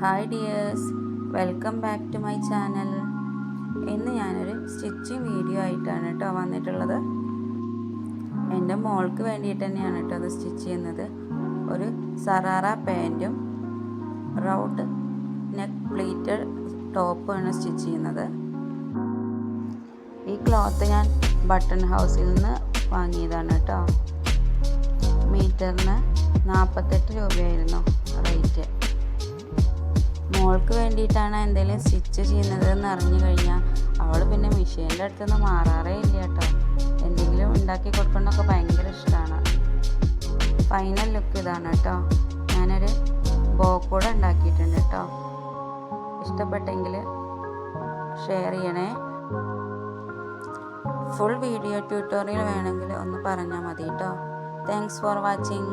Hi dears, welcome back to my channel. ഇന്ന് ഞാനൊരു stitching video ആയിട്ടാണ് കേട്ടോ വന്നിട്ടുള്ളത്. എൻ്റെ മോൾക്ക് വേണ്ടിയിട്ട് തന്നെയാണ് കേട്ടോ അത് സ്റ്റിച്ച് ചെയ്യുന്നത്. ഒരു സറാറ പാൻറ്റും റൗണ്ട് നെക്ക് പ്ലീറ്റഡ് ടോപ്പുമാണ് സ്റ്റിച്ച് ചെയ്യുന്നത്. ഈ ക്ലോത്ത് ഞാൻ ബട്ടൺ ഹൗസിൽ നിന്ന് വാങ്ങിയതാണ് കേട്ടോ. മീറ്ററിന് 48 രൂപയായിരുന്നു റേറ്റ്. മോൾക്ക് വേണ്ടിയിട്ടാണ് എന്തെങ്കിലും സ്റ്റിച്ച് ചെയ്യുന്നത് എന്ന് അറിഞ്ഞു കഴിഞ്ഞാൽ അവൾ പിന്നെ മെഷീൻ്റെ അടുത്തുനിന്ന് മാറാറേ ഇല്ല കേട്ടോ. എന്തെങ്കിലും ഉണ്ടാക്കി കൊടുക്കണമെന്നൊക്കെ ഭയങ്കര ഇഷ്ടമാണ്. ഫൈനൽ ലുക്ക് ഇതാണ് കേട്ടോ. ഞാനൊരു ബോ കൂടെ ഉണ്ടാക്കിയിട്ടുണ്ട് കേട്ടോ. ഇഷ്ടപ്പെട്ടെങ്കിൽ ഷെയർ ചെയ്യണേ. ഫുൾ വീഡിയോ ട്യൂട്ടോറിയൽ വേണമെങ്കിൽ ഒന്ന് പറഞ്ഞാൽ മതി കേട്ടോ. Thanks for watching.